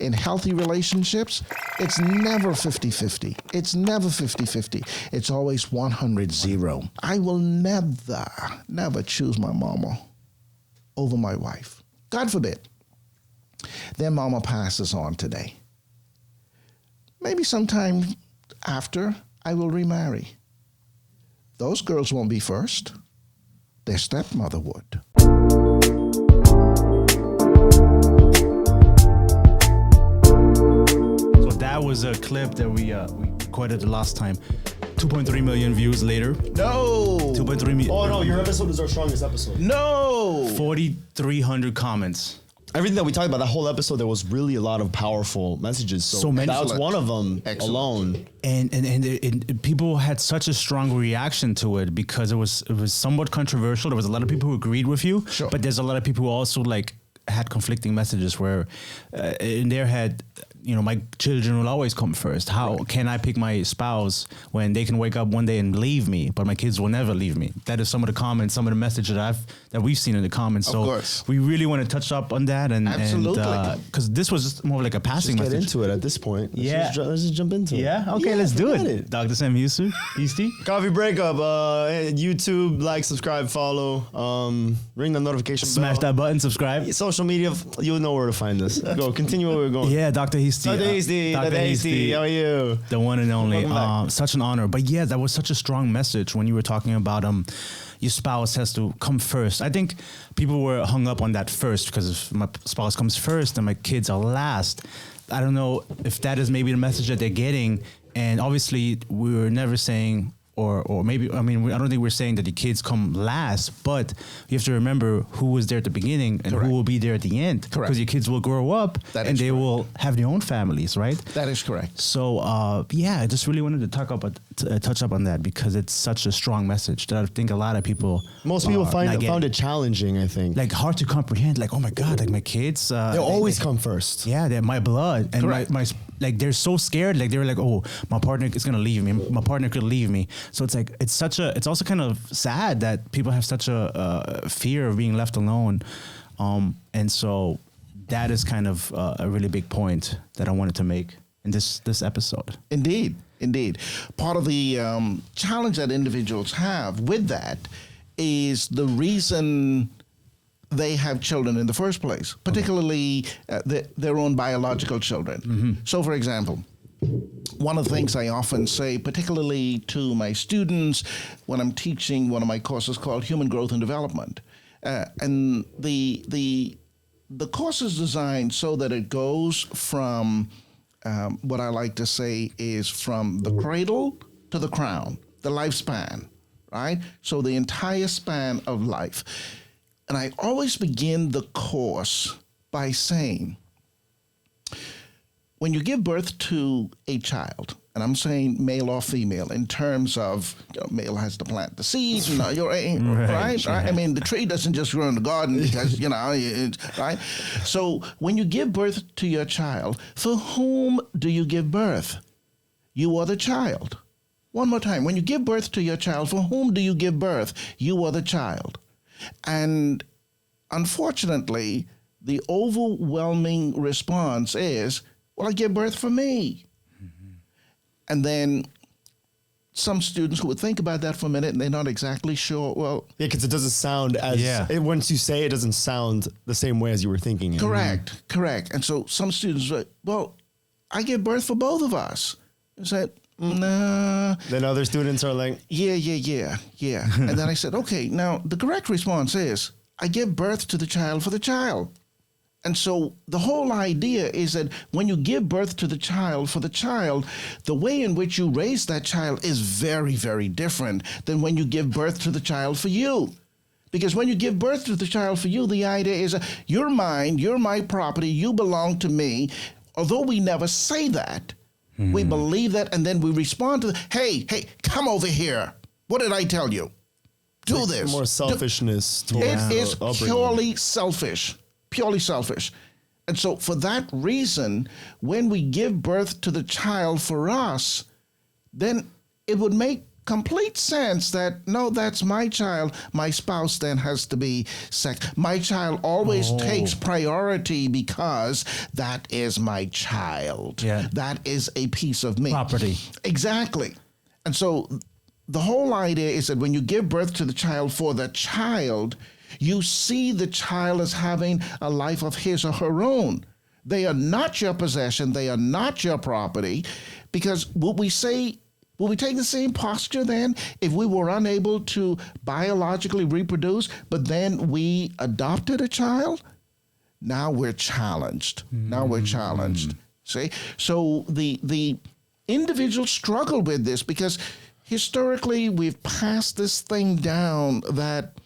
in healthy relationships, it's never 50-50. It's never 50-50. It's always 100-0. I will never choose my mama over my wife. God forbid. Then mama passes on today. Maybe sometime after, I will remarry. Those girls won't be first. Their stepmother would. So that was a clip that we recorded the last time. 2.3 million views later. No. 2.3 million. Oh no, your episode is our strongest episode. No. 4,300 comments. Everything that we talked about, that whole episode, there was really a lot of powerful messages. So many. that was one of them alone. And people had such a strong reaction to it because it was somewhat controversial. There was a lot of people who agreed with you, sure. But there's a lot of people who also like had conflicting messages where in their head, you know, my children will always come first. How can I pick my spouse when they can wake up one day and leave me, but my kids will never leave me? That is some of the comments, some of the messages that we've seen in the comments. Of so course. we really want to touch up on that Absolutely. because this was just more like a passing Let's get message. into it at this point. Let's just jump into it. Yeah. Okay. Let's do it. Dr. Sam Heastie. Coffee Breakup. YouTube, like, subscribe, follow. Ring the notification Smash bell. that button. Subscribe. Social media, you'll know where to find us. Go. Continue where we're going. Yeah, Dr. Heastie. Dr. Heastie. Dr. Dr. Heastie. How are you? The one and only. Welcome back. Such an honor. But yeah, that was such a strong message when you were talking about your spouse has to come first. I think people were hung up on that first because if my spouse comes first and my kids are last. I don't know if that is maybe the message that they're getting. And obviously, we were never saying, or maybe, I mean, I don't think we're saying that the kids come last, but you have to remember who was there at the beginning and Correct. who will be there at the end. Correct. Because your kids will grow up That and is they correct. will have their own families, right? That is correct. So, yeah, I just really wanted to touch up on that because it's such a strong message that I think a lot of people... Most people not found getting. it challenging, I think. Like, hard to comprehend. Like, oh, my God, like, my kids... they always come first. Yeah, they're my blood. And Correct. my like, they're so scared. Like, they're like, oh, my partner is going to leave me. My partner could leave me. So it's like, it's also kind of sad that people have such a fear of being left alone. And so that is kind of a really big point that I wanted to make in this episode. Indeed. Part of the challenge that individuals have with that is the reason they have children in the first place, particularly their own biological children. Mm-hmm. So, for example, one of the things I often say, particularly to my students when I'm teaching one of my courses called Human Growth and Development, and the course is designed so that it goes from what I like to say is from the cradle to the crown, the lifespan, right? So the entire span of life. And I always begin the course by saying, when you give birth to a child, and I'm saying male or female in terms of, male has to plant the seeds, right? I mean, the tree doesn't just grow in the garden because, right? So when you give birth to your child, for whom do you give birth? You are the child. One more time. When you give birth to your child, for whom do you give birth? You are the child. And unfortunately, the overwhelming response is, well, I give birth for me. Mm-hmm. And then some students who would think about that for a minute and they're not exactly sure, well... Yeah, because it doesn't sound as... once you say it, doesn't sound the same way as you were thinking. Correct. And so some students were, well, I give birth for both of us. I said, nah. Then other students are like... Yeah. And then I said, okay, now the correct response is, I give birth to the child for the child. And so the whole idea is that when you give birth to the child for the child, the way in which you raise that child is very, very different than when you give birth to the child for you. Because when you give birth to the child for you, the idea is, you're mine, you're my property, you belong to me. Although we never say that, we believe that, and then we respond to, hey, come over here. What did I tell you? Do this. More selfishness. It is purely selfish. And so for that reason, when we give birth to the child for us, then it would make complete sense that, no, that's my child. My spouse then has to be my child always takes priority because that is my child. Yeah. That is a piece of me. Property. Exactly. And so the whole idea is that when you give birth to the child for the child, you see the child as having a life of his or her own. They are not your possession. They are not your property. Because would we take the same posture then if we were unable to biologically reproduce, but then we adopted a child? Now we're challenged. Now we're challenged. See? So the individuals struggle with this because historically we've passed this thing down that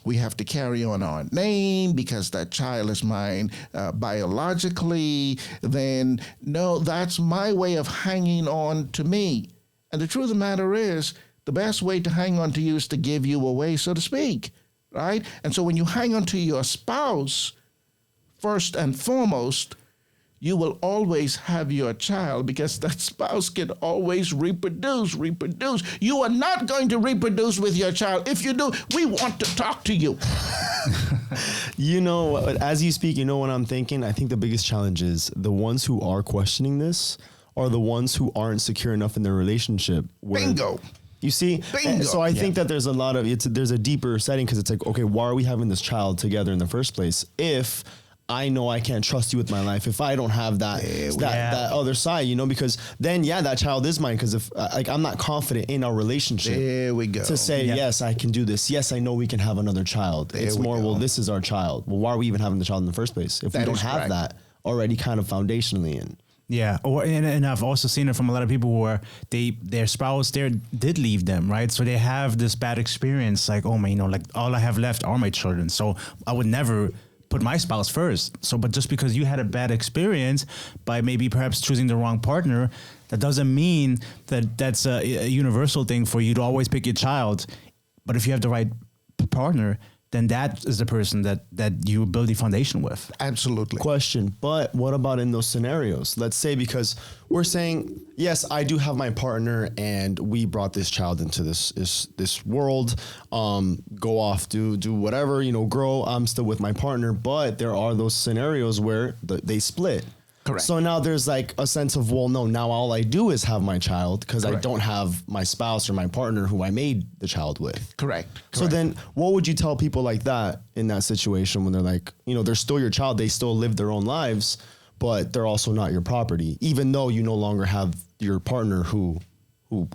we have to carry on our name because that child is mine biologically. Then, no, that's my way of hanging on to me. And the truth of the matter is, the best way to hang on to you is to give you away, so to speak, right? And so when you hang on to your spouse, first and foremost, you will always have your child because that spouse can always reproduce. You are not going to reproduce with your child. If you do, we want to talk to you. You know, as you speak, you know what I'm thinking? I think the biggest challenge is the ones who are questioning this are the ones who aren't secure enough in their relationship. Bingo. You see? Bingo. So I think that there's a lot of, there's a deeper setting because it's like, okay, why are we having this child together in the first place if I know I can't trust you with my life, if I don't have that other side, you know, because then, that child is mine because if I'm not confident in our relationship. There we go. To say, yes, I can do this. Yes, I know we can have another child. It's more, well, this is our child. Well, why are we even having the child in the first place if we don't have that already kind of foundationally in? Yeah, and I've also seen it from a lot of people where their spouse did leave them, right? So they have this bad experience, like, oh man, you know, like all I have left are my children. So I would never put my spouse first. So, but just because you had a bad experience by maybe perhaps choosing the wrong partner, that doesn't mean that that's a universal thing for you to always pick your child. But if you have the right partner, then that is the person that you build the foundation with. Absolutely. Question, but what about in those scenarios? Let's say, because we're saying, yes, I do have my partner and we brought this child into this world, go off, do whatever, you know, grow. I'm still with my partner, but there are those scenarios where they split. Correct. So now there's like a sense of, well, no, now all I do is have my child because I don't have my spouse or my partner who I made the child with. Correct. So then what would you tell people like that in that situation when they're like, you know, they're still your child, they still live their own lives, but they're also not your property, even though you no longer have your partner who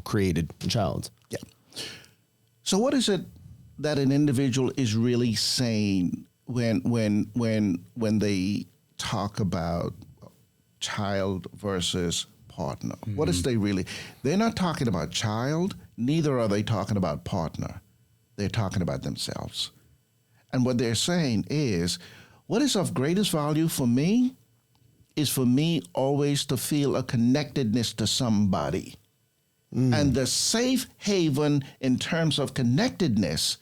created the child? Yeah. So what is it that an individual is really saying when they talk about child versus partner? Mm-hmm. What is they really? They're not talking about child, neither are they talking about partner. They're talking about themselves. And what they're saying is, what is of greatest value for me is for me always to feel a connectedness to somebody. And the safe haven in terms of connectedness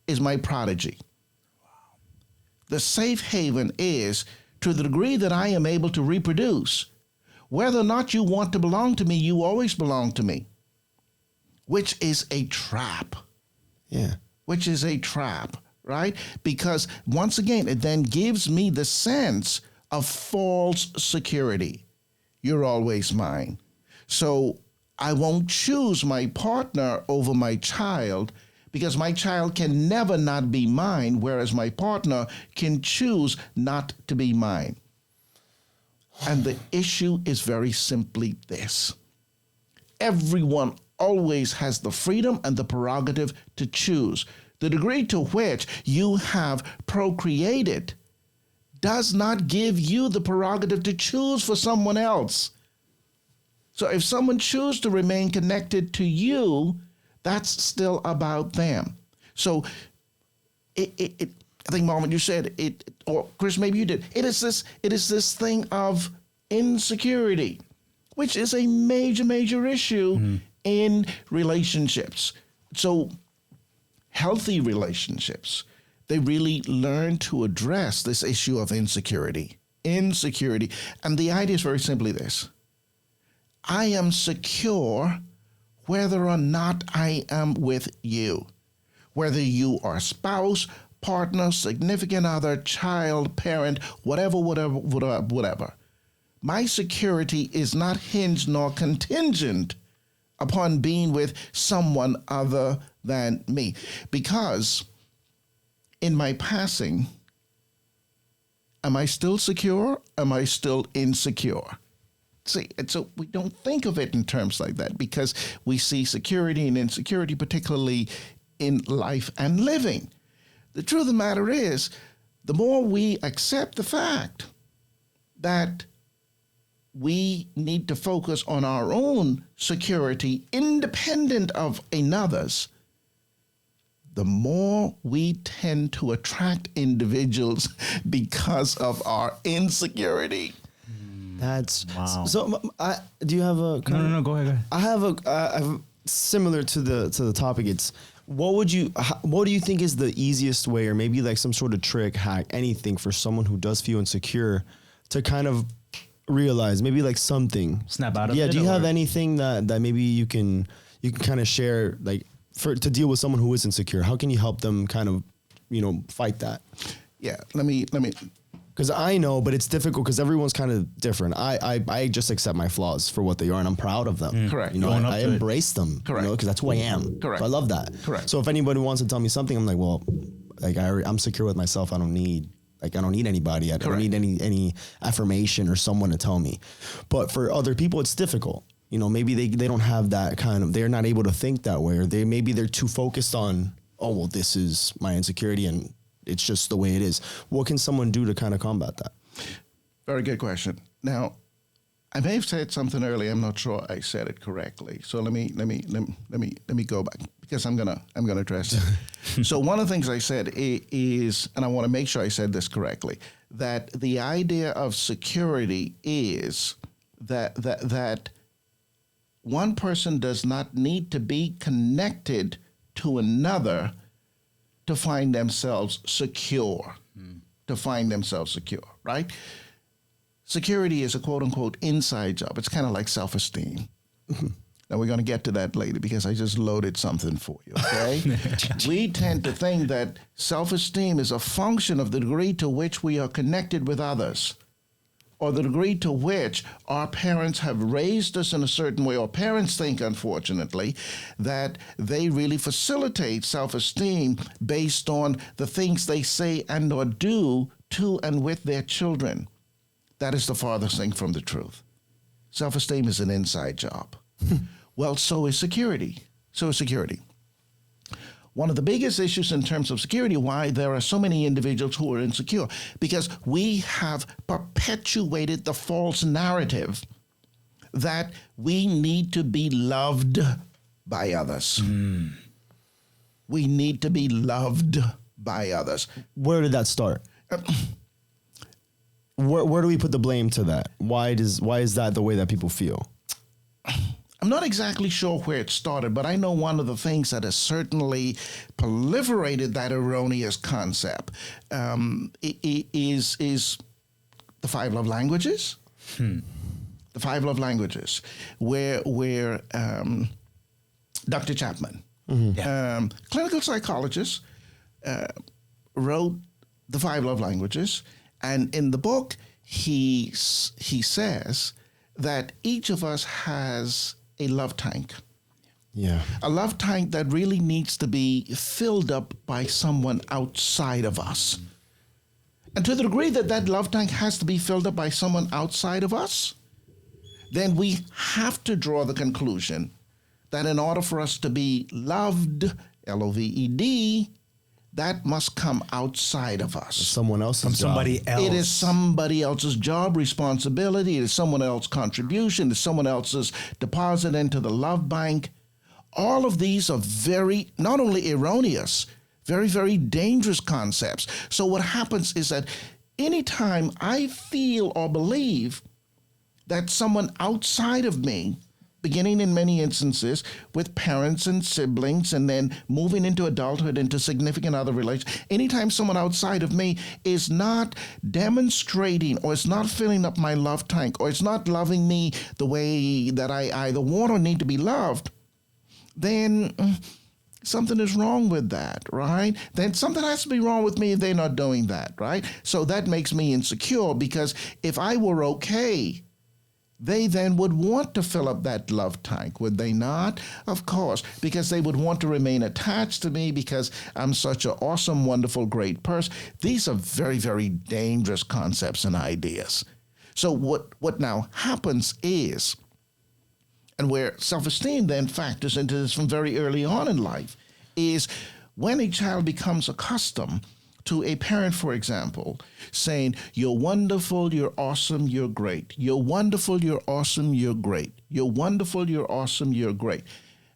is my prodigy. Wow. The safe haven is to the degree that I am able to reproduce. Whether or not you want to belong to me, you always belong to me, which is a trap. Yeah. Which is a trap, right? Because once again, it then gives me the sense of false security. You're always mine. So I won't choose my partner over my child because my child can never not be mine, whereas my partner can choose not to be mine. And the issue is very simply this. Everyone always has the freedom and the prerogative to choose. The degree to which you have procreated does not give you the prerogative to choose for someone else. So if someone chooses to remain connected to you, that's still about them. So I think, Marvin, you said it, or Chris, maybe you did. It is this thing of insecurity, which is a major issue in relationships. So healthy relationships, they really learn to address this issue of insecurity. And the idea is very simply this. I am secure whether or not I am with you. Whether you are spouse, partner, significant other, child, parent, whatever. My security is not hinged nor contingent upon being with someone other than me. Because in my passing, am I still secure? Am I still insecure? See, and so we don't think of it in terms like that because we see security and insecurity, particularly in life and living. The truth of the matter is, the more we accept the fact that we need to focus on our own security independent of another's, the more we tend to attract individuals because of our insecurity. That's Wow. so. Do you have a No. Go ahead. I have a similar to the topic. It's what do you think is the easiest way, or maybe like some sort of trick, hack, anything for someone who does feel insecure to kind of realize maybe like something Snap out of yeah. it, Do you have or- anything that maybe you can kind of share like to deal with someone who is insecure? How can you help them kind of fight that? Yeah, let me. Because I know, but it's difficult because everyone's kind of different. I just accept my flaws for what they are, and I'm proud of them. Correct. Own up I to it. embrace them. Correct. Because that's who I am. Correct. So I love that. Correct. So if anybody wants to tell me something, I'm like, well, like I'm secure with myself. I don't need anybody. I don't Correct. need any affirmation or someone to tell me. But for other people, it's difficult. Maybe they don't have that kind of. They're not able to think that way, or maybe they're too focused on. Oh well, this is my insecurity, and it's just the way it is. What can someone do to kind of combat that? Very good question. Now, I may have said something earlier. I'm not sure I said it correctly. So let me go back because I'm gonna address it. So one of the things I said is, and I want to make sure I said this correctly, that the idea of security is that one person does not need to be connected to another to find themselves secure. To find themselves secure, right? Security is a quote unquote inside job. It's kind of like self-esteem. Now we're going to get to that later because I just loaded something for you, okay? We tend to think that self-esteem is a function of the degree to which we are connected with others, or the degree to which our parents have raised us in a certain way, or parents think, unfortunately, that they really facilitate self-esteem based on the things they say and or do to and with their children. That is the farthest thing from the truth. Self-esteem is an inside job. Well, so is security. One of the biggest issues in terms of security, why there are so many individuals who are insecure, because we have perpetuated the false narrative that we need to be loved by others. We need to be loved by others. Where did that start? Where do we put the blame to that? Why is that the way that people feel? I'm not exactly sure where it started, but I know one of the things that has certainly proliferated that erroneous concept is the 5 love languages. The 5 love languages, where Dr. Chapman, clinical psychologist, wrote the 5 love languages, and in the book he says that each of us has a love tank. Yeah. A love tank that really needs to be filled up by someone outside of us. And to the degree that that love tank has to be filled up by someone outside of us, then we have to draw the conclusion that in order for us to be loved, L-O-V-E-D, that must come outside of us. Someone else's From job. somebody else. It is somebody else's job, responsibility. It is someone else's contribution. It's someone else's deposit into the love bank. All of these are very, not only erroneous, very, very dangerous concepts. So what happens is that anytime I feel or believe that someone outside of me, beginning in many instances with parents and siblings and then moving into adulthood, into significant other relations, anytime someone outside of me is not demonstrating or is not filling up my love tank or is not loving me the way that I either want or need to be loved, then something is wrong with that, right? Then something has to be wrong with me if they're not doing that, right? So that makes me insecure, because if I were okay, they then would want to fill up that love tank, would they not? Of course, because they would want to remain attached to me because I'm such an awesome, wonderful, great person. These are very, very dangerous concepts and ideas. So what now happens is, and where self-esteem then factors into this from very early on in life, is when a child becomes accustomed to a parent, for example, saying, you're wonderful, you're awesome, you're great. You're wonderful, you're awesome, you're great. You're wonderful, you're awesome, you're great.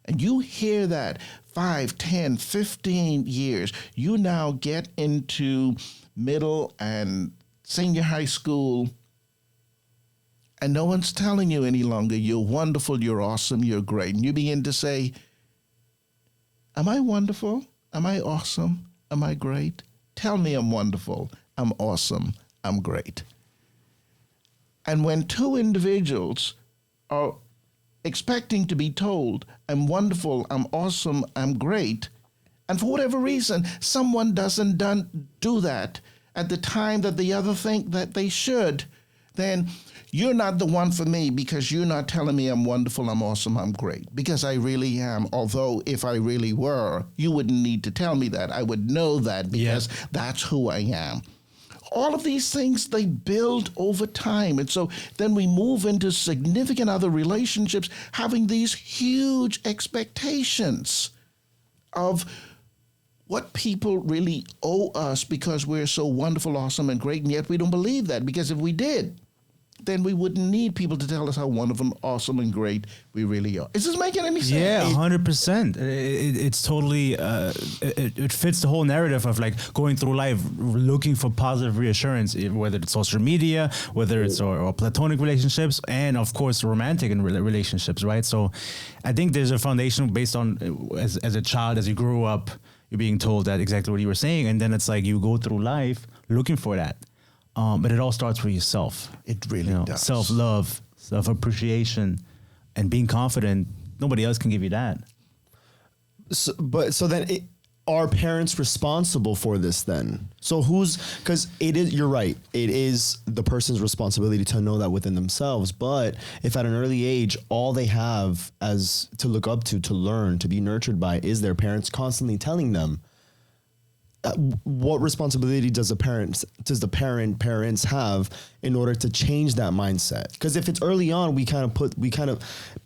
And you hear that 5, 10, 15 years, you now get into middle and senior high school, and no one's telling you any longer, you're wonderful, you're awesome, you're great. And you begin to say, am I wonderful? Am I awesome? Am I great? Tell me I'm wonderful, I'm awesome, I'm great. And when two individuals are expecting to be told, I'm wonderful, I'm awesome, I'm great, and for whatever reason, someone doesn't do that at the time that the other think that they should, then you're not the one for me, because you're not telling me I'm wonderful, I'm awesome, I'm great. Because I really am. Although if I really were, you wouldn't need to tell me that. I would know that, because that's who I am. All of these things, they build over time. And so then we move into significant other relationships having these huge expectations of what people really owe us because we're so wonderful, awesome, and great. And yet we don't believe that, because if we did, then we wouldn't need people to tell us how wonderful, awesome, and great we really are. Is this making any sense? Yeah, 100%. It's totally, it fits the whole narrative of like going through life looking for positive reassurance, whether it's social media, whether it's or platonic relationships, and of course romantic and relationships, right? So I think there's a foundation based on, as a child, as you grew up, you're being told that exactly what you were saying, and then it's like you go through life looking for that. But it all starts with yourself. It really does. Self-love, self-appreciation, and being confident. Nobody else can give you that. So then are parents responsible for this then? So because you're right, it is the person's responsibility to know that within themselves. But if at an early age, all they have as to look up to learn, to be nurtured by is their parents constantly telling them, what responsibility does the parents have in order to change that mindset? Because if it's early on, we kind of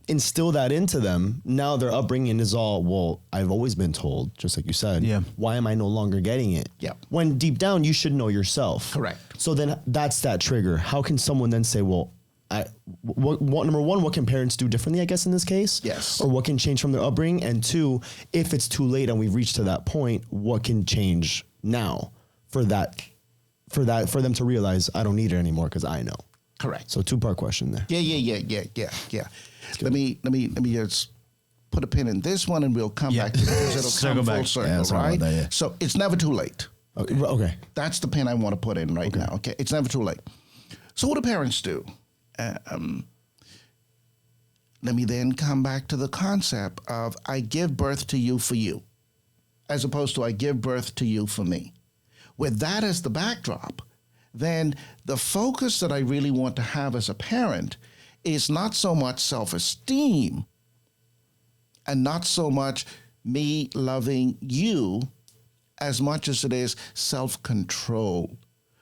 instill that into them. Now their upbringing is all, well, I've always been told, just like you said. Yeah. Why am I no longer getting it? Yeah. When deep down you should know yourself. Correct. So then that's that trigger. How can someone then say, well, number one, what can parents do differently, I guess, in this case? Yes. Or what can change from their upbringing? And two, if it's too late and we've reached to that point, what can change now for them to realize I don't need it anymore because I know? Correct. So 2-part question there. Yeah. Let me just put a pin in this one, and we'll come back to it, because it'll come full circle, right? That, yeah. So it's never too late. Okay. That's the pin I want to put in right now. Okay. It's never too late. So what do parents do? Let me then come back to the concept of I give birth to you for you, as opposed to I give birth to you for me. With that as the backdrop, then the focus that I really want to have as a parent is not so much self-esteem and not so much me loving you as much as it is self-control.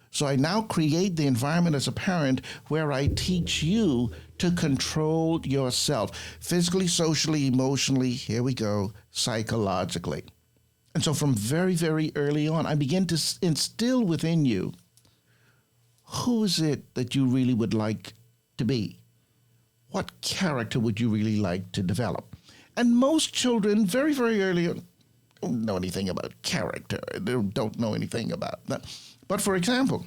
So I now create the environment as a parent where I teach you to control yourself physically, socially, emotionally, here we go, psychologically. And so from very, very early on, I begin to instill within you, who is it that you really would like to be? What character would you really like to develop? And most children very, very early on don't know anything about character. They don't know anything about that. But for example,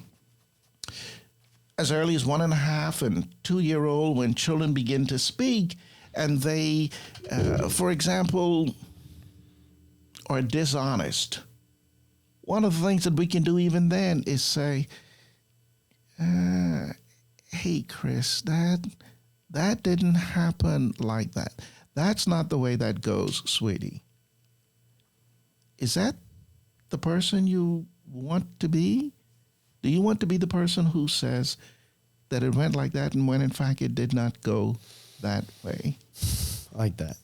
as early as 1.5 and 2-year-old, when children begin to speak and they, for example, are dishonest, one of the things that we can do even then is say, hey, Chris, that didn't happen like that. that's not the way that goes, sweetie. Is that the person you want to be? Do you want to be the person who says that it went like that and when in fact it did not go that way? I like that.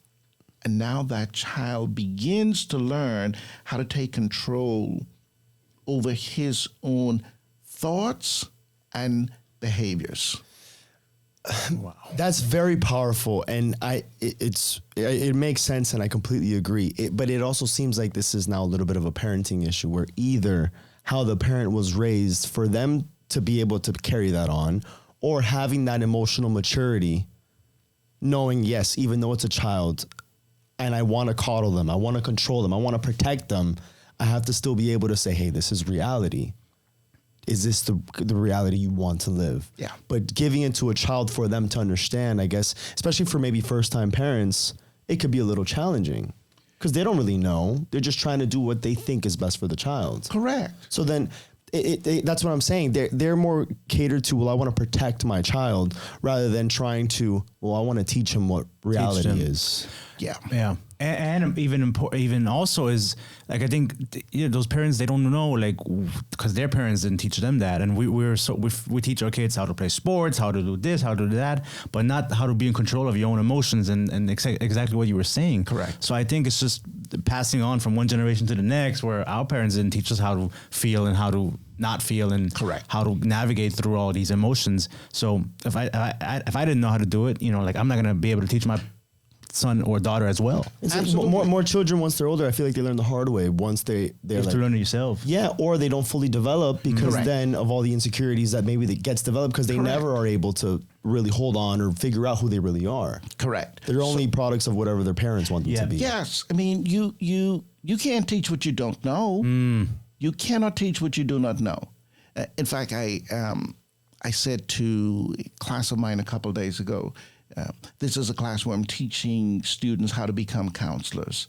And now that child begins to learn how to take control over his own thoughts and behaviors. Wow. That's very powerful, and it makes sense, and I completely agree. But it also seems like this is now a little bit of a parenting issue, where either how the parent was raised for them to be able to carry that on, or having that emotional maturity, knowing, yes, even though it's a child, and I want to coddle them, I want to control them, I want to protect them, I have to still be able to say, hey, this is reality. Is this the reality you want to live? Yeah. But giving it to a child for them to understand, I guess, especially for maybe first-time parents, it could be a little challenging because they don't really know. They're just trying to do what they think is best for the child. Correct. So then that's what I'm saying. They're more catered to, well, I want to protect my child rather than trying to, well, I want to teach him what reality is. Yeah. Yeah. And even also is like, I think those parents, they don't know, like, because their parents didn't teach them that. And we teach our kids how to play sports, how to do this, how to do that, but not how to be in control of your own emotions and exactly what you were saying. Correct. So I think it's just passing on from one generation to the next, where our parents didn't teach us how to feel and how to not feel and Correct. how to navigate through all these emotions. So if I didn't know how to do it, like, I'm not going to be able to teach my son or daughter as well. It's like more children, once they're older, I feel like they learn the hard way once they're You have to learn it yourself. Yeah, or they don't fully develop because Correct. then of all the insecurities that maybe that gets developed because they Correct. never are able to really hold on or figure out who they really are. Correct. They're only products of whatever their parents want them Yeah. to be. Yes. I mean, you can't teach what you don't know. You cannot teach what you do not know. In fact, I said to a class of mine a couple of days ago, this is a class where I'm teaching students how to become counselors.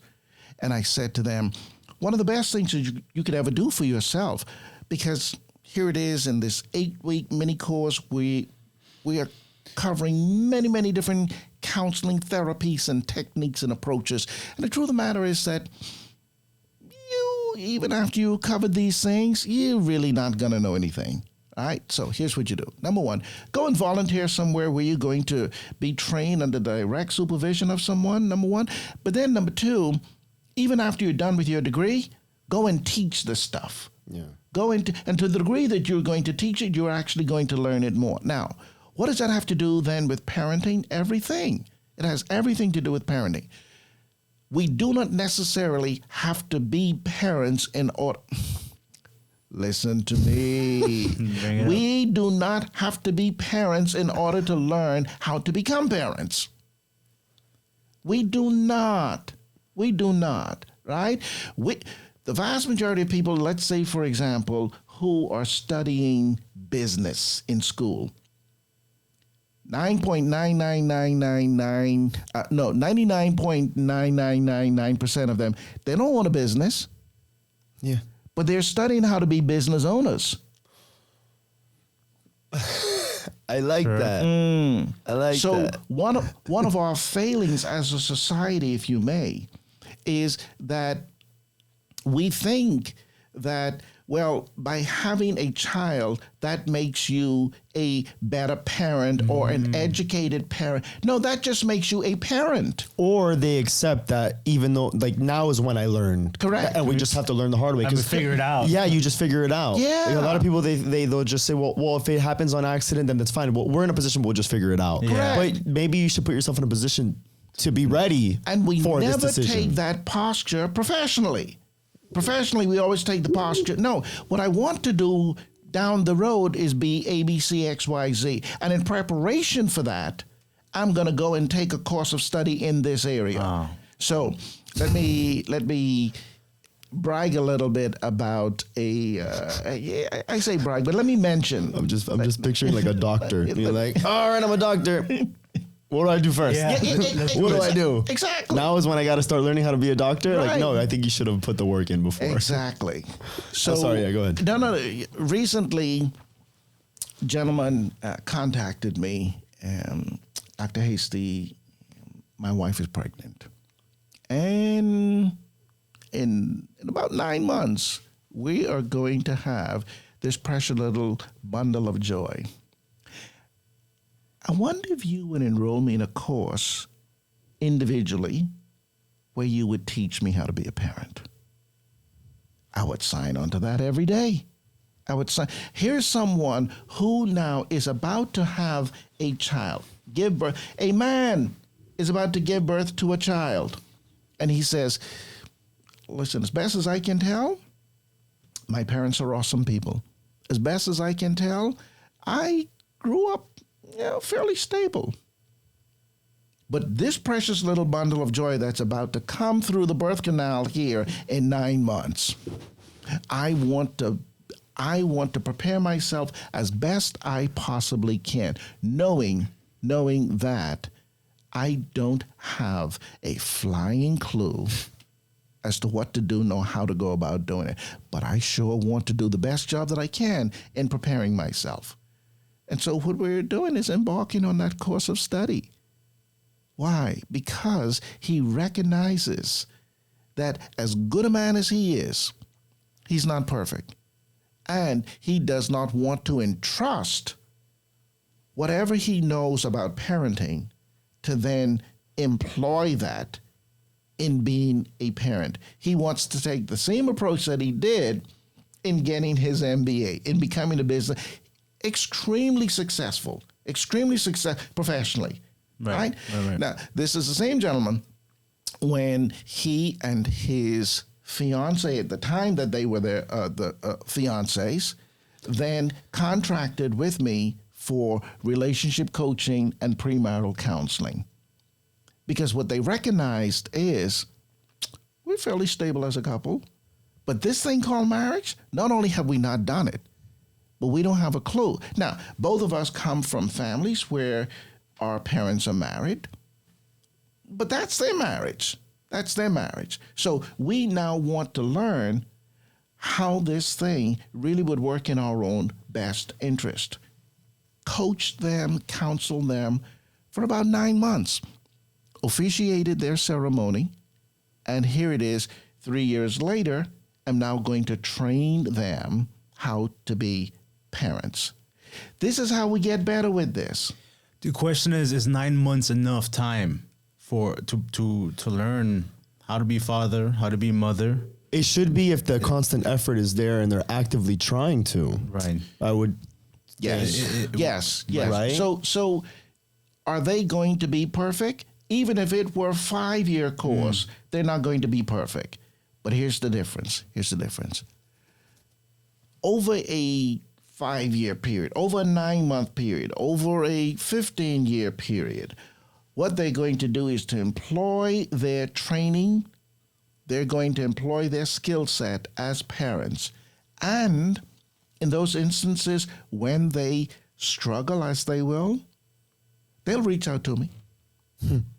And I said to them, one of the best things that you could ever do for yourself, because here it is in this 8-week mini course, we are covering many, many different counseling therapies and techniques and approaches. And the truth of the matter is that even after you covered these things, you're really not going to know anything. All right, so here's what you do. Number one, go and volunteer somewhere where you're going to be trained under direct supervision of someone, number one. But then number two, even after you're done with your degree, go and teach this stuff. Yeah. And to the degree that you're going to teach it, you're actually going to learn it more. Now, what does that have to do then with parenting? Everything. It has everything to do with parenting. We do not necessarily have to be parents in order... Listen to me. We do not have to be parents in order to learn how to become parents. We do not. We do not, right? The vast majority of people, let's say, for example, who are studying business in school, 99.9999% of them, they don't want a business. Yeah. But they're studying how to be business owners. I like that. I like that. So one of our failings as a society, if you may, is that we think that, well, by having a child, that makes you a better parent or an educated parent. No, that just makes you a parent. Or they accept that even though, like, now is when I learned. Correct. And we just have to learn the hard way. Have to figure it out. Yeah, you just figure it out. Yeah. Like, a lot of people, they'll just say, well, if it happens on accident, then that's fine. Well, we're in a position, we'll just figure it out. Correct. But maybe you should put yourself in a position to be ready And we for this never decision. take that posture professionally. Professionally, we always take the posture. No, what I want to do down the road is be A, B, C, X, Y, Z. And in preparation for that, I'm going to go and take a course of study in this area. Wow. So let me brag a little bit about I say brag, but let me mention. I'm just picturing like a doctor. You're like, all right, I'm a doctor. What do I do first? Yeah. What do I do? Exactly. Now is when I got to start learning how to be a doctor? Right. Like, no, I think you should have put the work in before. Exactly. So sorry, yeah, go ahead. No. Recently, a gentleman contacted me, Dr. Heastie, my wife is pregnant. And in about 9 months, we are going to have this precious little bundle of joy. I wonder if you would enroll me in a course individually where you would teach me how to be a parent. I would sign on to that every day. I would sign. Here's someone who now is about to have a child, give birth. A man is about to give birth to a child. And he says, listen, as best as I can tell, my parents are awesome people. As best as I can tell, I grew up fairly stable. But this precious little bundle of joy that's about to come through the birth canal here in 9 months, I want to prepare myself as best I possibly can, knowing that I don't have a flying clue as to what to do, nor how to go about doing it. But I sure want to do the best job that I can in preparing myself. And so what we're doing is embarking on that course of study. Why? Because he recognizes that as good a man as he is, he's not perfect. And he does not want to entrust whatever he knows about parenting to then employ that in being a parent. He wants to take the same approach that he did in getting his MBA, in becoming a business, extremely successful professionally, right? Now, this is the same gentleman when he and his fiance, at the time that they were the fiancés, then contracted with me for relationship coaching and premarital counseling. Because what they recognized is we're fairly stable as a couple, but this thing called marriage, not only have we not done it, but we don't have a clue. Now, both of us come from families where our parents are married, but that's their marriage. That's their marriage. So we now want to learn how this thing really would work in our own best interest. Coach them, counsel them for about 9 months. Officiated their ceremony, and here it is 3 years later. I'm now going to train them how to be parents. This is how we get better with this. The question is 9 months enough time to learn how to be father, how to be mother? It should be if the constant effort is there and they're actively trying to. Right. I would. Yes. Yes. Right. So are they going to be perfect? Even if it were a 5-year course, they're not going to be perfect. But here's the difference. Over a 5-year period, over a 9-month period, over a 15-year period, what they're going to do is to employ their training. They're going to employ their skill set as parents. And in those instances, when they struggle, as they will, they'll reach out to me.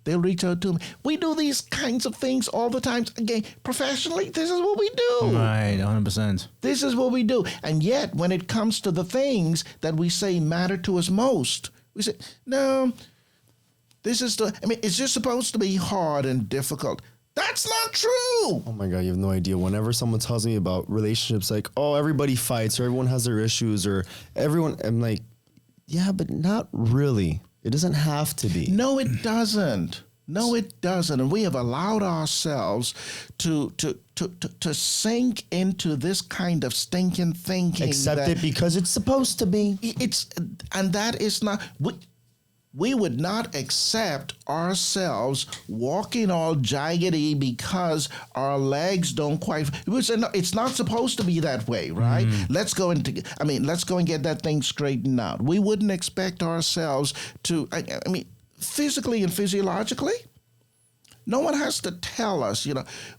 They'll reach out to me. We do these kinds of things all the time. Again, professionally, this is what we do. Right, 100%. This is what we do. And yet, when it comes to the things that we say matter to us most, we say, no, it's just supposed to be hard and difficult. That's not true. Oh my God, you have no idea. Whenever someone tells me about relationships, like, oh, everybody fights or everyone has their issues or everyone, I'm like, yeah, but not really. It doesn't have to be. No, it doesn't. And we have allowed ourselves to sink into this kind of stinking thinking. Accept it because it's supposed to be. And that is not. We would not accept ourselves walking all jaggedy because our legs don't quite. We would say, no, it's not supposed to be that way, right? Let's go and get that thing straightened out. We wouldn't expect ourselves to. Physically and physiologically, no one has to tell us,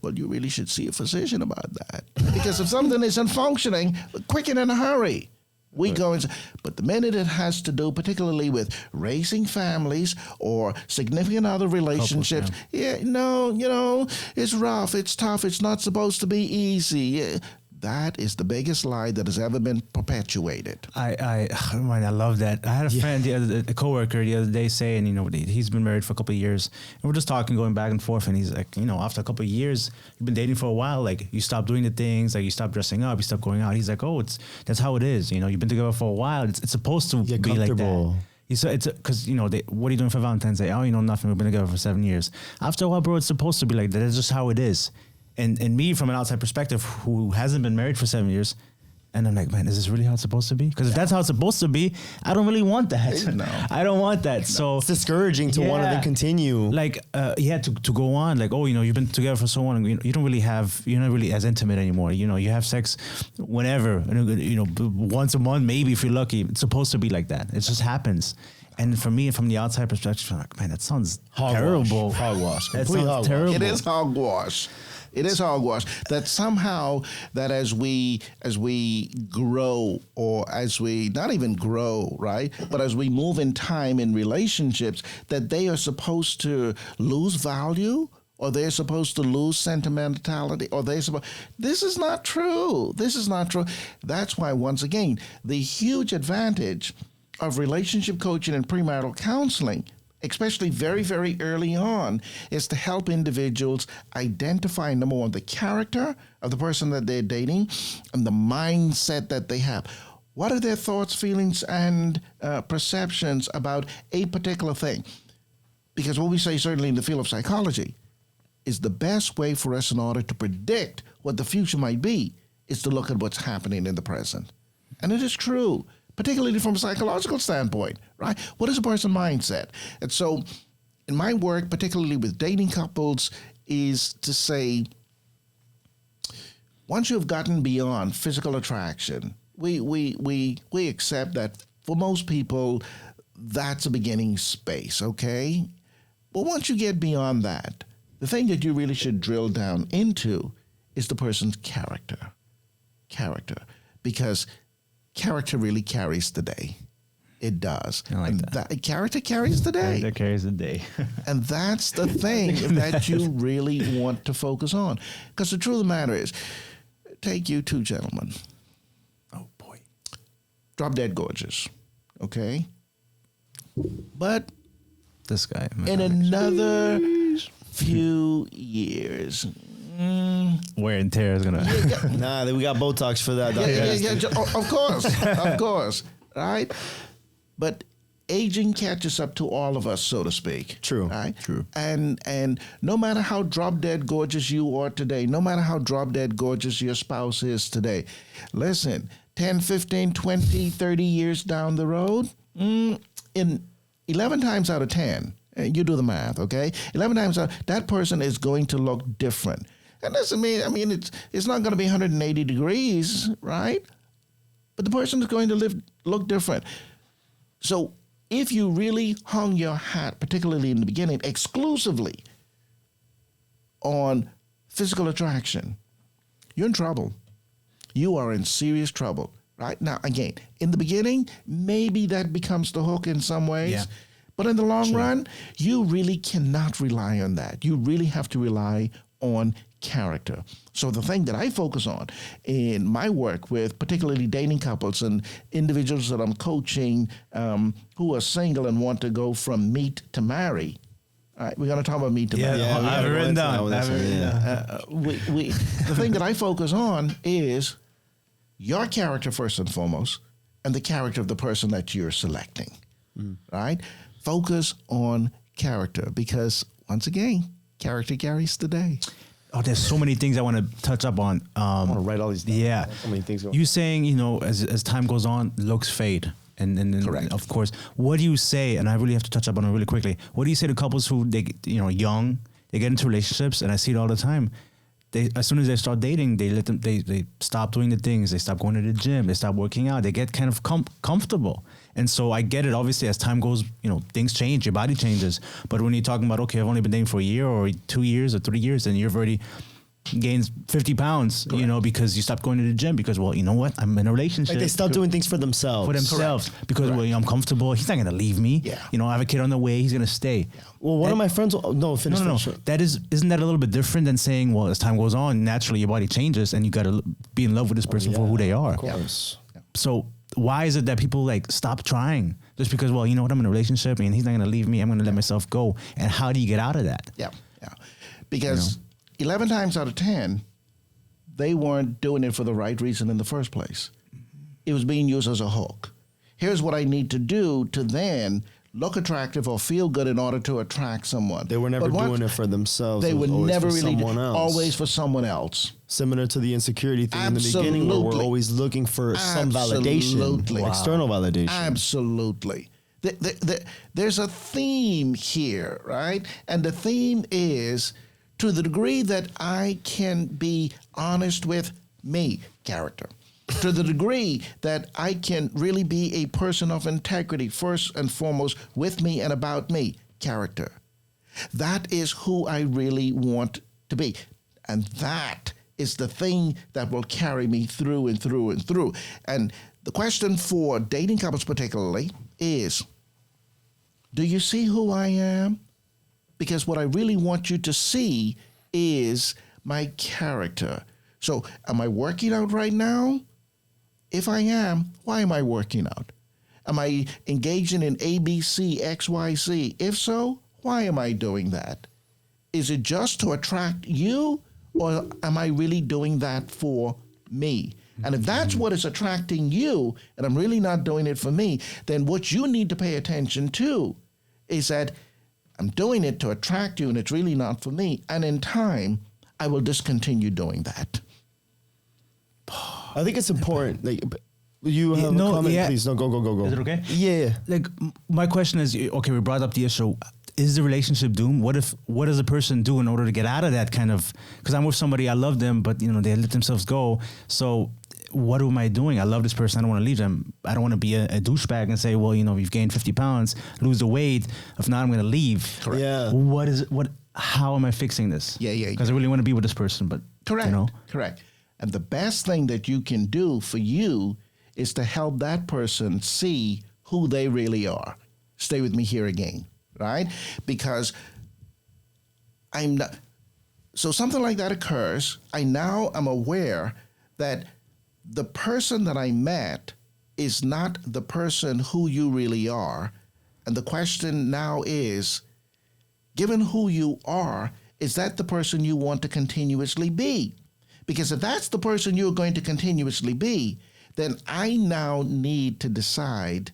well, you really should see a physician about that. Because if something isn't functioning, quick and in a hurry. We go and say, but the minute it has to do, particularly with raising families or significant other relationships, it's rough, it's tough, it's not supposed to be easy. That is the biggest lie that has ever been perpetuated. I love that. I had a friend, a coworker the other day saying, he's been married for a couple of years, and we're just talking, going back and forth, and he's like, after a couple of years, you've been dating for a while, like you stop doing the things, like you stop dressing up, you stop going out. He's like, oh, that's how it is. You've been together for a while. It's supposed to be like that. It's because what are you doing for Valentine's Day? Oh, nothing. We've been together for 7 years. After a while, bro, it's supposed to be like that. It's just how it is. And me, from an outside perspective, who hasn't been married for 7 years, and I'm like, man, is this really how it's supposed to be? Because if that's how it's supposed to be, I don't really want that. No. I don't want that. No. So it's discouraging to want to continue. Like, to go on. Like, oh, you've been together for so long. You're not really as intimate anymore. You have sex whenever. Once a month, maybe if you're lucky. It's supposed to be like that. It just happens. And for me, from the outside perspective, I'm like, man, that sounds terrible. Hogwash. That sounds terrible. It is hogwash. It is hogwash. That somehow that as we grow, or as we not even grow, right? But as we move in time in relationships, that they are supposed to lose value, or they're supposed to lose sentimentality, or this is not true. This is not true. That's why, once again, the huge advantage of relationship coaching and premarital counseling, especially very, very early on, is to help individuals identify, number one, the character of the person that they're dating and the mindset that they have. What are their thoughts, feelings, and perceptions about a particular thing? Because what we say, certainly in the field of psychology, is the best way for us in order to predict what the future might be is to look at what's happening in the present. And it is true, particularly from a psychological standpoint, right? What is a person's mindset? And so in my work, particularly with dating couples, is to say, once you've gotten beyond physical attraction, we accept that for most people, that's a beginning space, okay? But once you get beyond that, the thing that you really should drill down into is the person's character. Because character really carries the day. It does. I like and that. Character carries the day. Character carries the day. And that's the thing that you really want to focus on. Because the truth of the matter is, take you two gentlemen. Oh, boy. Drop dead gorgeous. Okay? But This guy. in another few years, wear and tear is gonna. Nah, we got Botox for that. Of course, right? But aging catches up to all of us, so to speak. True, right? true. And no matter how drop dead gorgeous you are today, no matter how drop dead gorgeous your spouse is today, listen, 10, 15, 20, 30 years down the road, in 11 times out of 10, you do the math, okay? 11 times out, that person is going to look different. And doesn't mean, it's not going to be 180 degrees, right? But the person is going to look different. So if you really hung your hat, particularly in the beginning, exclusively on physical attraction, you're in trouble. You are in serious trouble, right? Now, again, in the beginning, maybe that becomes the hook in some ways. Yeah. But in the long run, you really cannot rely on that. You really have to rely on character. So the thing that I focus on in my work with particularly dating couples and individuals that I'm coaching who are single and want to go from meet to marry. All right, we're going to talk about meet to marry. I have it written down. The thing that I focus on is your character first and foremost, and the character of the person that you're selecting. Right? Focus on character because, once again, character carries the day. Oh, there's so many things I want to touch up on. I want to write all these down. Yeah. So many things. You saying, as time goes on, looks fade. And Correct. Of course, what do you say, and I really have to touch up on it really quickly, what do you say to couples who, young, they get into relationships, and I see it all the time, as soon as they start dating, they stop doing the things, they stop going to the gym, they stop working out, they get kind of comfortable. And so I get it, obviously, as time goes, things change, your body changes. But when you're talking about, okay, I've only been dating for a year or 2 years or 3 years, and you've already gains 50 pounds, you know, because you stopped going to the gym because, well, you know what? I'm in a relationship. Like they stop doing things for themselves. Because, well, you know, I'm comfortable. He's not going to leave me. Yeah. You know, I have a kid on the way. He's going to stay. Yeah. Well, one of my friends, finish. No. Isn't that a little bit different than saying, well, as time goes on, naturally your body changes and you got to be in love with this person for who they are. Of course. Yeah. So why is it that people like stop trying just because, well, you know what, I'm in a relationship and he's not going to leave me. I'm going to let myself go. And how do you get out of that? Yeah. Because 11 times out of 10, they weren't doing it for the right reason in the first place. It was being used as a hook. Here's what I need to do to then look attractive or feel good in order to attract someone. They were never doing it for themselves. They would never really always for someone else. Similar to the insecurity thing in the Absolutely. beginning, where we're always looking for some validation, external validation. Absolutely. There's a theme here, right? And the theme is, to the degree that I can be honest with me, character, to the degree that I can really be a person of integrity, first and foremost, with me and about me, character. That is who I really want to be. And that is the thing that will carry me through and through and through. And the question for dating couples particularly is, do you see who I am? Because what I really want you to see is my character. So am I working out right now? If I am, why am I working out? Am I engaging in A, B, C, X, Y, Z? If so, why am I doing that? Is it just to attract you, or am I really doing that for me? And if that's what is attracting you, and I'm really not doing it for me, then what you need to pay attention to is that I'm doing it to attract you, and it's really not for me. And in time, I will discontinue doing that. I think it's important. Like, you have a comment, please. No, go. Is it okay? Yeah. Like, my question is, okay, we brought up the issue. Is the relationship doomed? What does a person do in order to get out of that kind of, because I'm with somebody, I love them, but, you know, they let themselves go. So what am I doing? I love this person. I don't want to leave them. I don't want to be a douchebag and say, well, you know, you've gained 50 pounds, lose the weight. If not, I'm going to leave. Correct. Yeah. How am I fixing this? Yeah. Because I really want to be with this person, but Correct. you know. Correct. And the best thing that you can do for you is to help that person see who they really are. Stay with me here again, right? Because I'm not. So something like that occurs. I now am aware that the person that I met is not the person who you really are. And the question now is, given who you are, is that the person you want to continuously be? Because if that's the person you're going to continuously be, then I now need to decide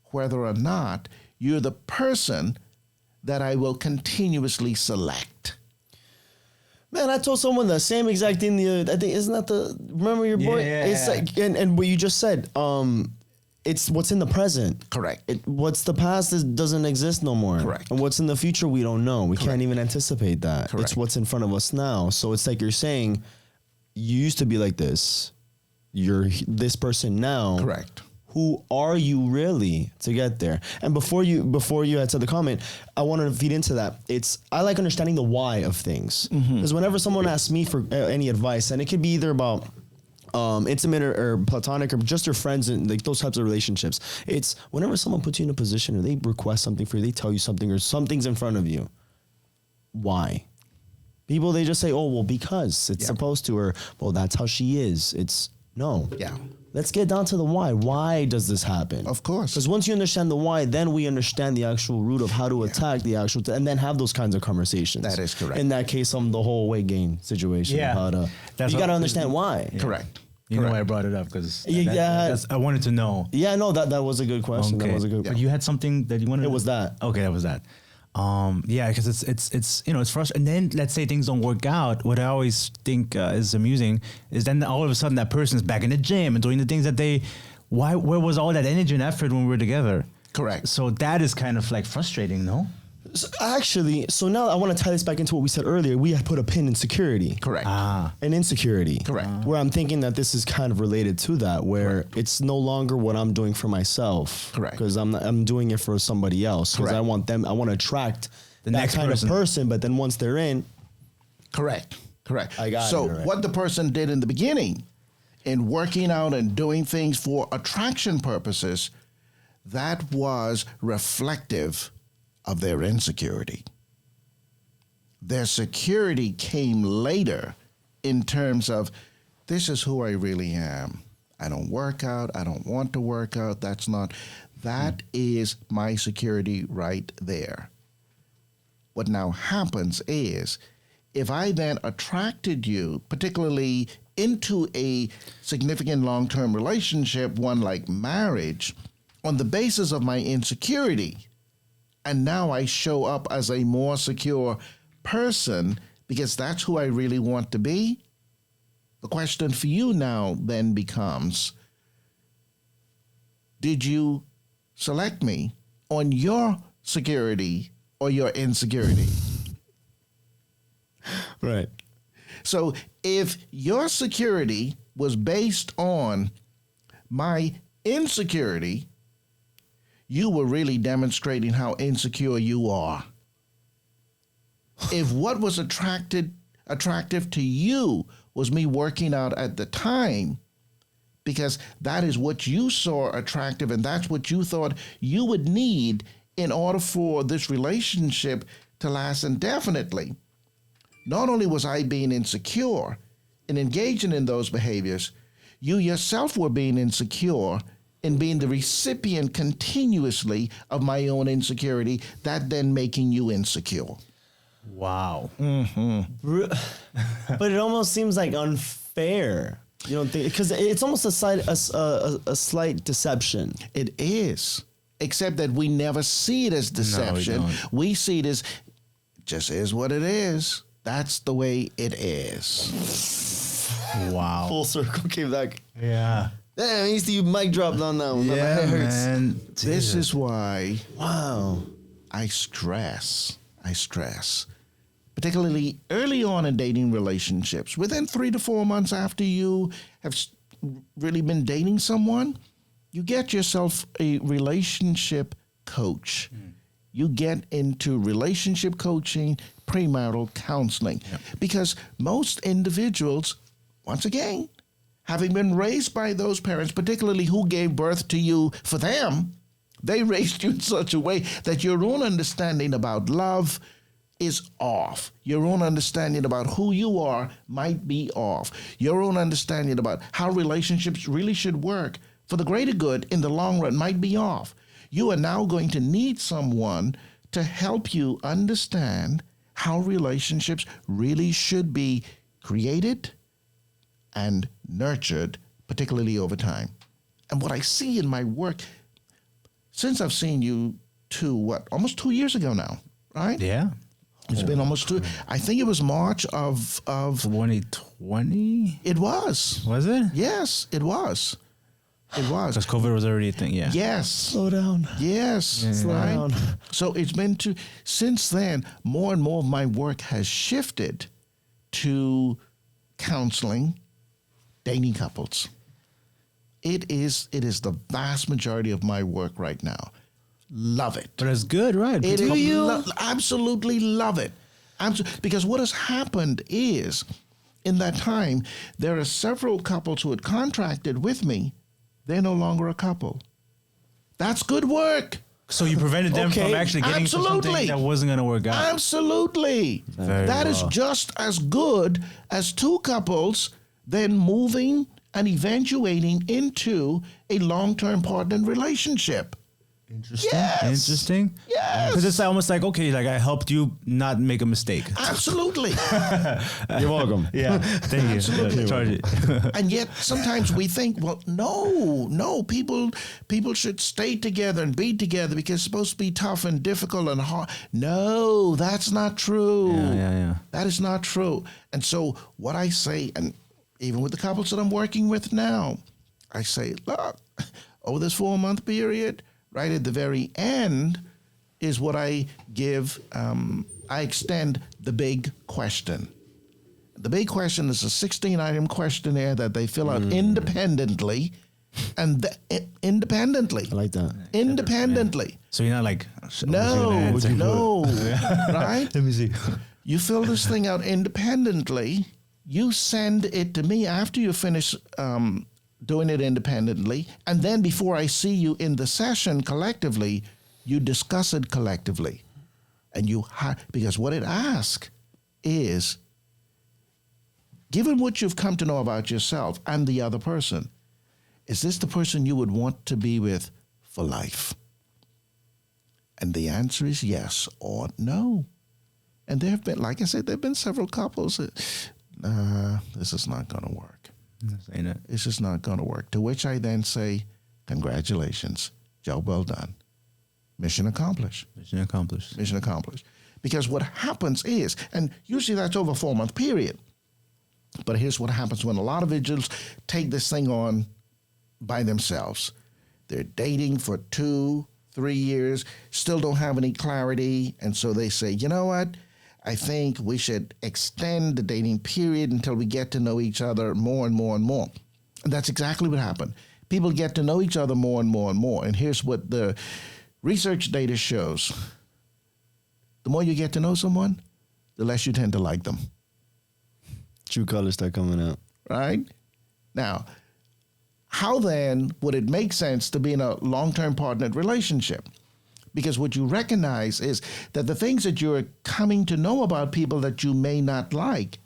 whether or not you're the person that I will continuously select. Man, I told someone the same exact thing I think, isn't that remember your boy? Yeah. It's like, and what you just said, it's what's in the present. Correct. What's the past doesn't exist no more. Correct. And what's in the future, we don't know. We can't even anticipate that. Correct. It's what's in front of us now. So it's like you're saying, you used to be like this. You're this person now. Correct. Who are you really to get there? And before you had said the comment, I wanted to feed into that. I like understanding the why of things. Because whenever someone asks me for any advice, and it could be either about intimate or platonic or just your friends and like those types of relationships, it's whenever someone puts you in a position or they request something for you, they tell you something or something's in front of you. Why? People, they just say, oh, well, because it's supposed to, or, well, that's how she is. It's no. Yeah. Let's get down to the why. Why does this happen? Of course. Because once you understand the why, then we understand the actual root of how to attack the actual, and then have those kinds of conversations. That is correct. In that case, the whole weight gain situation. Yeah. You got to understand why. Yeah. Correct. You know why I brought it up? Because Yeah. I wanted to know. Yeah, no, that was a good question. Okay. That was a good But you had something that you wanted It to was that. Okay, that was that. Yeah, because it's you know, it's frustrating. And then let's say things don't work out. What I always think is amusing is then all of a sudden that person's back in the gym and doing the things that where was all that energy and effort when we were together? Correct. So that is kind of like frustrating, no? So now I want to tie this back into what we said earlier. We had put a pin in security. Correct. And insecurity. Correct. Where I'm thinking that this is kind of related to that, where it's no longer what I'm doing for myself. Correct. Because I'm doing it for somebody else. Because Correct. I want to attract The that next kind person. of person, but then once they're in, Correct. Correct. I got so it. Right. what the person did in the beginning, in working out and doing things for attraction purposes, that was reflective of their insecurity. Their security came later in terms of, this is who I really am. I don't work out. I don't want to work out. That is my security right there. What now happens is, if I then attracted you, particularly into a significant long-term relationship, one like marriage, on the basis of my insecurity, and now I show up as a more secure person because that's who I really want to be, the question for you now then becomes, did you select me on your security or your insecurity? Right. So if your security was based on my insecurity, you were really demonstrating how insecure you are. If what was attractive to you was me working out at the time, because that is what you saw attractive and that's what you thought you would need in order for this relationship to last indefinitely, not only was I being insecure and engaging in those behaviors, you yourself were being insecure and being the recipient continuously of my own insecurity, that then making you insecure. Wow. But it almost seems like unfair. You don't think, because it's almost a slight deception. It is, except that we never see it as deception. No, we see it as just is what it is. That's the way it is. Wow. Full circle came back. Yeah. Damn, he used to use mic drop on that one. My Yeah, head hurts. man. This is why Wow. I stress, particularly early on in dating relationships, within 3 to 4 months after you have really been dating someone, you get yourself a relationship coach. You get into relationship coaching, premarital counseling, because most individuals, once again, having been raised by those parents, particularly who gave birth to you for them, they raised you in such a way that your own understanding about love is off. Your own understanding about who you are might be off. Your own understanding about how relationships really should work for the greater good in the long run might be off. You are now going to need someone to help you understand how relationships really should be created and nurtured, particularly over time. And what I see in my work, since I've seen you almost 2 years ago now, right? Yeah. It's been almost 2. I think it was March of 2020? It was. Was it? Yes, it was. It was. Because COVID was already a thing, yeah. Yes. Slow down. Yes. Slow down. So it's been since then, more and more of my work has shifted to counseling dating couples. It is the vast majority of my work right now. Love it. But it's good, right? Do you? Absolutely love it. Because what has happened is, in that time, there are several couples who had contracted with me. They're no longer a couple. That's good work. So you prevented them from actually getting to something that wasn't going to work out. Absolutely. That is well. just as good as two couples then moving and eventuating into a long-term partner relationship. Interesting. Yes. Interesting. Yes. Because it's almost like, okay, like I helped you not make a mistake. Absolutely. You're welcome. Yeah. Thank you. Absolutely. Charge it. And yet sometimes we think, well, no, people should stay together and be together because it's supposed to be tough and difficult and hard. No, that's not true. Yeah. That is not true. And so what I say, and even with the couples that I'm working with now, I say, look, over this 4-month period, right at the very end is what I give. I extend the big question. The big question is a 16-item questionnaire that they fill out independently, and independently. I like that. Independently. So you're not like, No, right? right? Let me see. You fill this thing out independently. You send it to me after you finish doing it independently. And then before I see you in the session collectively, you discuss it collectively. And because what it asks is, given what you've come to know about yourself and the other person, is this the person you would want to be with for life? And the answer is yes or no. And there have been, like I said, there have been several couples that, this is not going to work. Ain't it? It's just not going to work. To which I then say, congratulations, job well done. Mission accomplished. Mission accomplished. Mission accomplished. Because what happens is, and usually that's over a 4-month period, but here's what happens when a lot of individuals take this thing on by themselves. They're dating for 2-3 years, still don't have any clarity, and so they say, you know what? I think we should extend the dating period until we get to know each other more and more and more. And that's exactly what happened. People get to know each other more and more and more. And here's what the research data shows. The more you get to know someone, the less you tend to like them. True colors start coming out. Right? Now, how then would it make sense to be in a long-term partnered relationship? Because what you recognize is that the things that you're coming to know about people that you may not like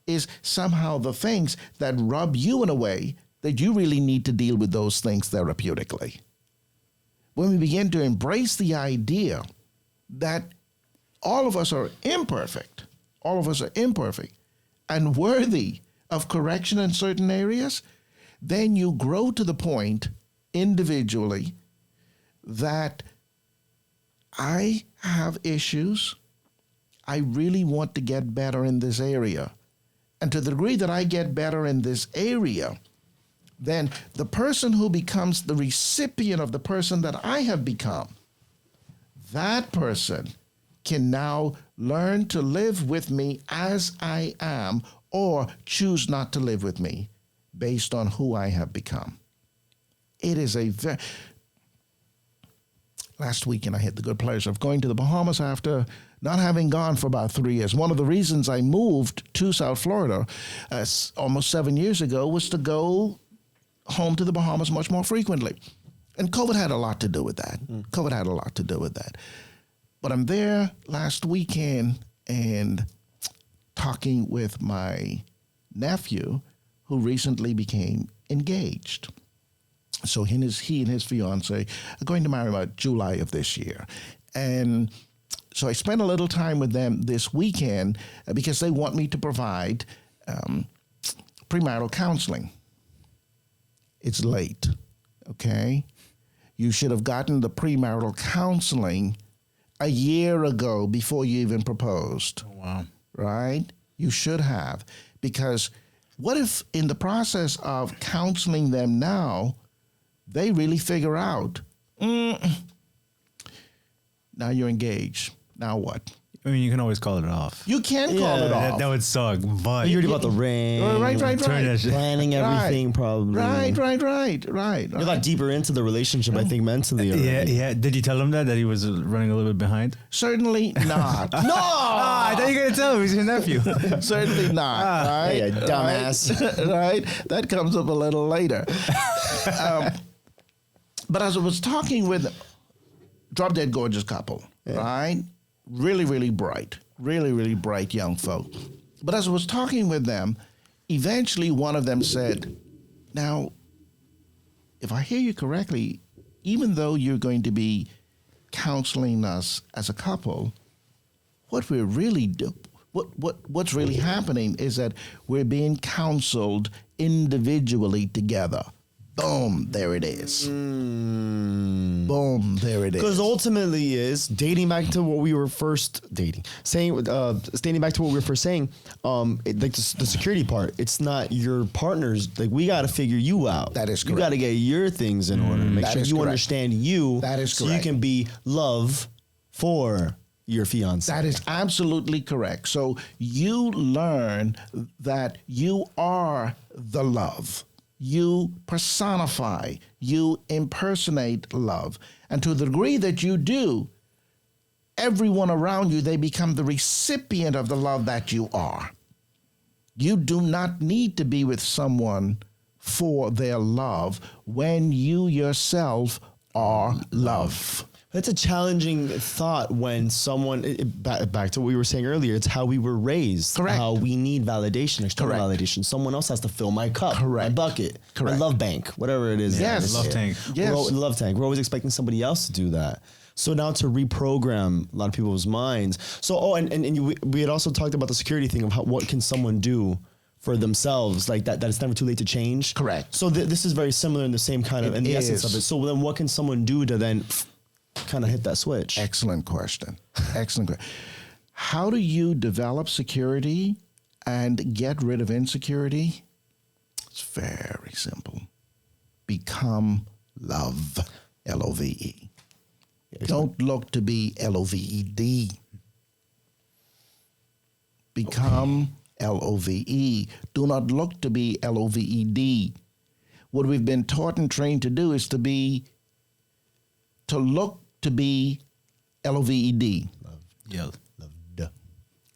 is somehow the things that rub you in a way that you really need to deal with those things therapeutically. When we begin to embrace the idea that all of us are imperfect and worthy of correction in certain areas, then you grow to the point individually that I have issues. I really want to get better in this area. And to the degree that I get better in this area, then the person who becomes the recipient of the person that I have become, that person can now learn to live with me as I am or choose not to live with me based on who I have become. It is a very... Last weekend, I had the good pleasure of going to the Bahamas after not having gone for about 3 years. One of the reasons I moved to South Florida almost 7 years ago was to go home to the Bahamas much more frequently. And COVID had a lot to do with that. COVID had a lot to do with that. But I'm there last weekend and talking with my nephew who recently became engaged. So he and his fiance are going to marry about July of this year. And so I spent a little time with them this weekend because they want me to provide premarital counseling. It's late, okay? You should have gotten the premarital counseling a year ago before you even proposed. Oh, wow. Right? You should have. Because what if in the process of counseling them now, they really figure out, now you're engaged. Now what? I mean, you can always call it off. You can call it off. That would suck, but... You already bought the ring. Right. Planning everything, probably. Right. You're a lot deeper into the relationship, I think, mentally already. Yeah. Did you tell him that he was running a little bit behind? Certainly not. No! I thought you were going to tell him. He's your nephew. Certainly not. Right? Hey, dumbass. Right? That comes up a little later. But as I was talking with drop-dead gorgeous couple, right? Really, really bright young folk. But as I was talking with them, eventually one of them said, now, if I hear you correctly, even though you're going to be counseling us as a couple, what we're really what's really happening is that we're being counseled individually together. Boom, there it is. Boom, there it is. Because ultimately is dating back to what we were first dating. Dating back to what we were first saying, like the security part, it's not your partner's, like we got to figure you out. That is correct. You got to get your things in order. Make sure you understand you. That is correct. So you can be love for your fiance. That is absolutely correct. So you learn that you are the love. You personify, you impersonate love. And to the degree that you do, everyone around you, they become the recipient of the love that you are. You do not need to be with someone for their love when you yourself are love. That's a challenging thought when someone, back to what we were saying earlier, it's how we were raised. Correct. How we need validation, external Correct. validation. Someone else has to fill my cup, Correct. my bucket, Correct. my love bank, whatever it is. Yes. Love tank. Yes. Love tank. We're always expecting somebody else to do that. So now to reprogram a lot of people's minds. So, we had also talked about the security thing of what can someone do for themselves, like that it's never too late to change. Correct. So this is very similar in the same kind of, in the essence of it. So then what can someone do to then kind of hit that switch? Excellent question. Excellent question. How do you develop security and get rid of insecurity? It's very simple. Become love. Love. Don't look to be loved. Become love. Do not look to be loved. What we've been taught and trained to do is to look to be loved. Yeah. Loved.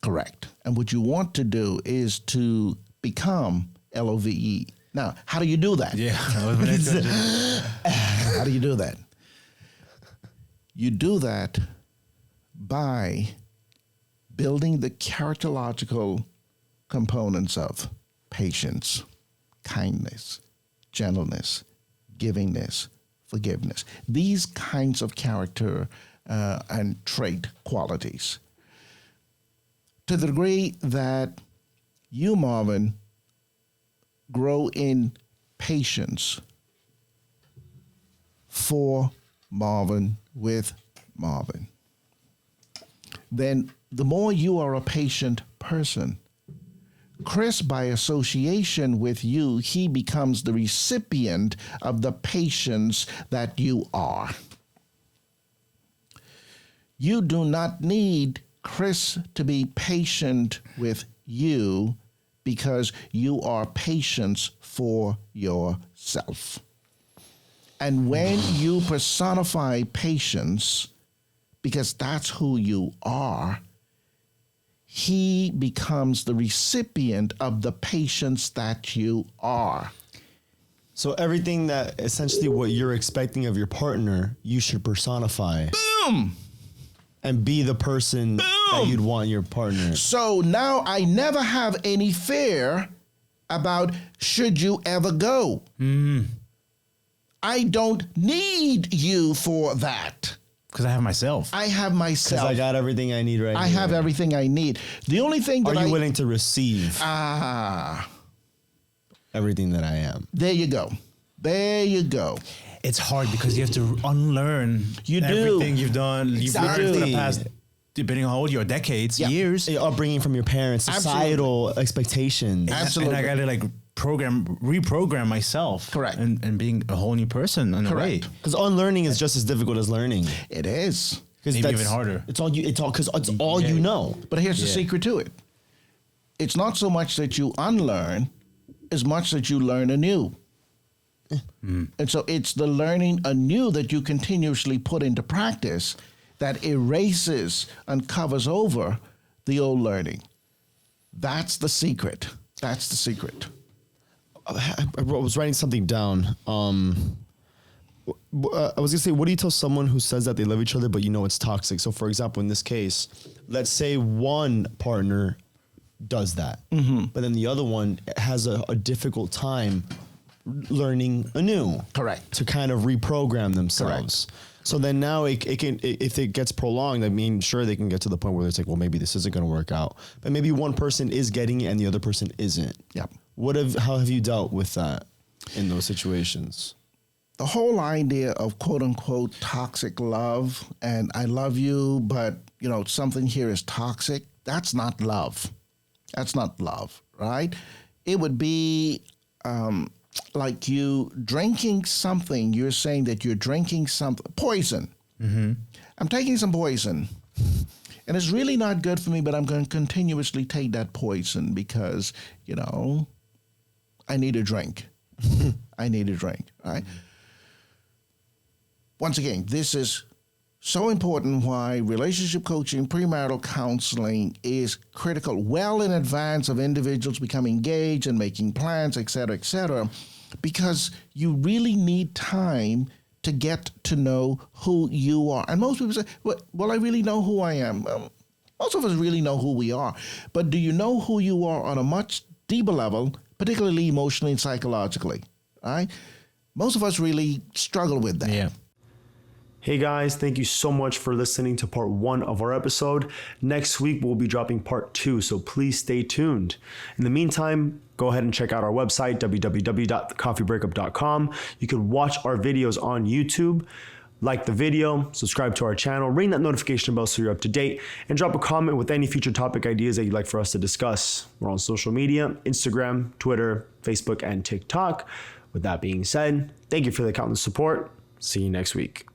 Correct. And what you want to do is to become love. Now, how do you do that? Yeah. How do you do that? You do that by building the characterological components of patience, kindness, gentleness, givingness, forgiveness. These kinds of character and trait qualities. To the degree that you, Marvin, grow in patience for Marvin with Marvin, then the more you are a patient person, Chris, by association with you, he becomes the recipient of the patience that you are. You do not need Chris to be patient with you because you are patient for yourself. And when you personify patience, because that's who you are, he becomes the recipient of the patience that you are. So everything that essentially what you're expecting of your partner, you should personify. Boom! And be the person that you'd want your partner. So now I never have any fear about should you ever go. I don't need you for that. Because I have myself. I have myself. Because I got everything I need right now. I have everything I need. The only thing that Are you willing to receive everything that I am? There you go. There you go. It's hard because you have to unlearn everything you've done. Exactly. You've learned for the past, depending on how old you are, decades, years. Your upbringing from your parents, societal expectations. Absolutely. And I got to like reprogram myself. Correct. And being a whole new person in a way. Because unlearning is just as difficult as learning. It is. Maybe even harder. It's all you know. But here's the secret to it. It's not so much that you unlearn as much that you learn anew. And so it's the learning anew that you continuously put into practice that erases and covers over the old learning. That's the secret. That's the secret. I was writing something down. I was gonna say, what do you tell someone who says that they love each other, but you know it's toxic? So, for example, in this case, let's say one partner does that, but then the other one has a difficult time learning anew. Correct. To kind of reprogram themselves. Correct. So then now it can, if it gets prolonged, I mean, sure, they can get to the point where it's like, well, maybe this isn't going to work out, but maybe one person is getting it and the other person isn't. Yep. How have you dealt with that in those situations? The whole idea of quote unquote toxic love and I love you, but you know, something here is toxic. That's not love. That's not love, right? It would be, like you drinking something, you're saying that you're drinking something, poison. I'm taking some poison, and it's really not good for me, but I'm going to continuously take that poison because, you know, I need a drink. I need a drink, all right? Once again, this is So important why relationship coaching, premarital counseling is critical well in advance of individuals becoming engaged and making plans, et cetera, because you really need time to get to know who you are. And most people say, well, I really know who I am. Most of us really know who we are. But do you know who you are on a much deeper level, particularly emotionally and psychologically? Right? Most of us really struggle with that. Yeah. Hey guys, thank you so much for listening to part 1 of our episode. Next week, we'll be dropping part 2, so please stay tuned. In the meantime, go ahead and check out our website, www.thecoffeebreakup.com. You can watch our videos on YouTube. Like the video, subscribe to our channel, ring that notification bell so you're up to date, and drop a comment with any future topic ideas that you'd like for us to discuss. We're on social media, Instagram, Twitter, Facebook, and TikTok. With that being said, thank you for the countless support. See you next week.